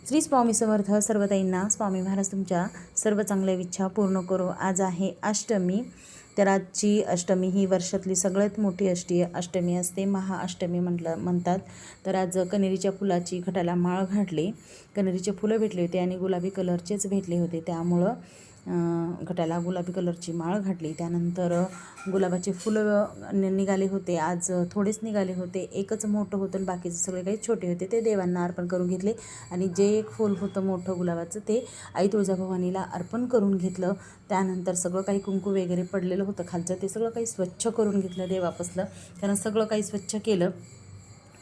श्री स्वामी समर्थ. सर्व ताईंना स्वामी महाराज तुमच्या सर्व चांगल्या इच्छा पूर्ण करो. आज आहे अष्टमी. तर आजची अष्टमी ही वर्षातली सगळ्यात मोठी अष्टमी असते, महाअष्टमी म्हणतात. तर आज कण्हेरीच्या फुलाची घटाला माळ घातली. कण्हेरीचे फुलं भेटले होते आणि गुलाबी कलरचेच भेटले होते, त्यामुळं घटाला गुलाबी कलरची माळ घातली. त्यानंतर गुलाबाचे फुलं निघाले होते. आज थोडेच निघाले होते, एकच मोठं होतं आणि बाकीचे सगळे काही छोटे होते. ते देवांना अर्पण करून घेतले आणि जे एक फूल होतं मोठं गुलाबाचं ते आई तुळजाभवानीला अर्पण करून घेतलं. त्यानंतर सगळं काही कुंकू वगैरे पडलेलं होतं खालचं, ते सगळं काही स्वच्छ करून घेतलं देवापासलं. कारण सगळं काही स्वच्छ केलं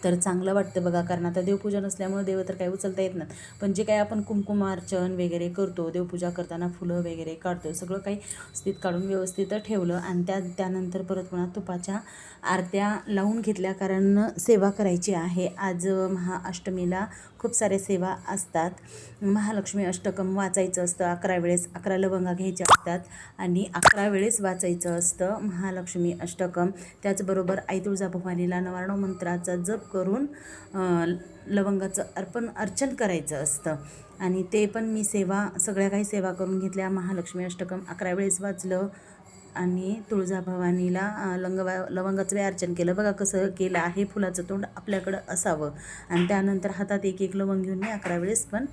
तर चांगलं वाटतं बघा. कारण आता देवपूजन असल्यामुळे देव तर काही उचलता येत नाही, पण जे काही आपण कुंकुमार्चन वगैरे करतो, देवपूजा करताना फुलं वगैरे काढतो, सगळं काही स्थित काढून व्यवस्थित ठेवलं. आणि त्यानंतर परत पुन्हा तुपाच्या आरत्या लावून घेतल्या, कारण सेवा करायची आहे. आज महाअष्टमीला खूप सारे सेवा असतात. महालक्ष्मी अष्टकम वाचायचं असतं 11 वेळेस, 11 लवंगा घ्यायच्या असतात आणि 11 वेळेस वाचायचं असतं महालक्ष्मी अष्टकम. त्याचबरोबर आई तुळजाभवानीला 99 मंत्राचा जप करून लवंगाचं अर्चन करायचं असतं. आणि ते पण मी सगळ्या काही सेवा करून घेतल्या. महालक्ष्मी अष्टकम 11 वेळेस वाचलं आणि तुळजाभवानीला लवंगाचं अर्चन केलं. बघा कसं केलं आहे. फुलाचं तोंड आपल्याकडं असावं. आणि त्यानंतर हातात एक लवंग घेऊन मी 11 वेळेस पण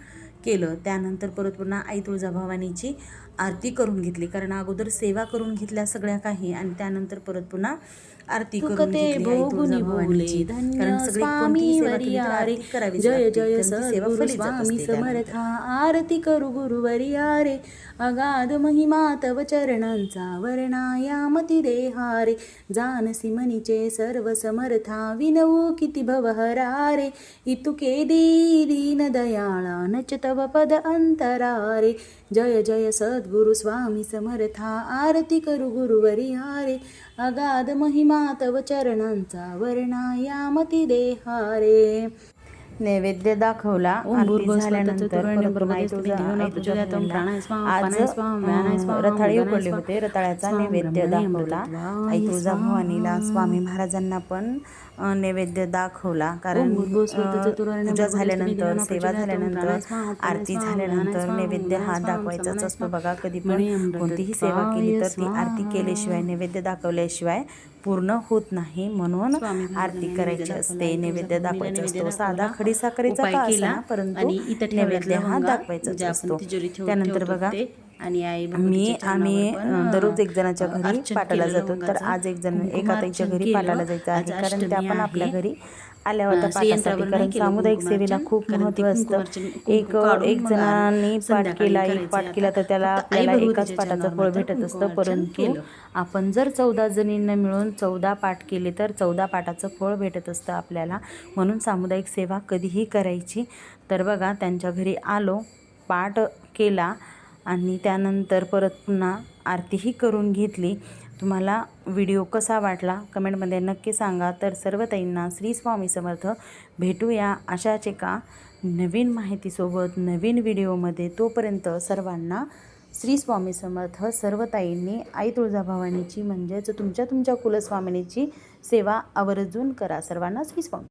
केलं. त्यानंतर परत पुन्हा आई तुळजाभवानीची आरती करून घेतली, कारण अगोदर सेवा करून घेतल्या सगळ्या काही आणि त्यानंतर परत पुन्हा आरती करून घेतली आई तुळजाभवानीची. कारण सगळी कोणतीही सेवा केली तर आरती करावीच लागते, कारण ती सेवा फलित जात असते. समर्थ आरती करू गुरुवरी रे, अगाध महिमा तव चरणांचा वर्णायामती देहारे. जानसी मनीचे सर्व समर्था विनवू किती भवहरा रे, इतुके दीन दयाळा नच तव पद अंतरारे. जय जय सद्गुरु स्वामी समर्था आरती करू गुरुवरी रे, अगाध महिमा तव चरणांचा वर्णायामती देहारे. नैवेद्य दाखवला. आरती झाल्यानंतर रताळे उकडले होते, रताळ्याचा नैवेद्य दाखवला. आई तुळजाभवानीला स्वामी महाराजांना पण नैवेद्य दाखवला. कारण पूजा झाल्यानंतर, सेवा झाल्यानंतर, आरती झाल्यानंतर नैवेद्य हा दाखवायचाच असतो बघा. कधी पण कोणतीही सेवा केली तर ती आरती केल्याशिवाय, नैवेद्य दाखवल्याशिवाय पूर्ण होत नाही. म्हणून आरती करायची असते, नैवेद्य दाखवायचा असतो. साधा खडी साखरेचा का असेना, परंतु नैवेद्य हा दाखवायचाच असतो. त्यानंतर बघा आम्ही दररोज एक जणाच्या घरी पाटाला जातो. तर आज एका ताईच्या घरी पाटाला जायचं आहे, कारण त्या पण आपल्या घरी आल्या होत्या पाठासाठी. कारण सामुदायिक सेवेला खूप महत्त्व असतं. एक जणांनी पाठ केला तर त्याला आपल्याला एकाच पाठाचं फळ भेटत असतं. परंतु आपण जर 14 जणींना मिळून 14 पाठ केले तर 14 पाठाचं फळ भेटत असतं आपल्याला. म्हणून सामुदायिक सेवा कधीही करायची. तर बघा त्यांच्या घरी आलो, पाठ केला आणि त्यानंतर परत पुन्हा आरतीही करून घेतली. तुम्हाला व्हिडिओ कसा वाटला कमेंटमध्ये नक्की सांगा. तर सर्व ताईंना श्री स्वामी समर्थ. भेटूया अशाच एका नवीन माहितीसोबत नवीन व्हिडिओमध्ये. तोपर्यंत सर्वांना श्री स्वामी समर्थ. सर्व ताईंनी आई तुळजाभवानीची म्हणजेच तुमच्या कुलस्वामिनीची सेवा आवर्जून करा. सर्वांना श्री स्वामी.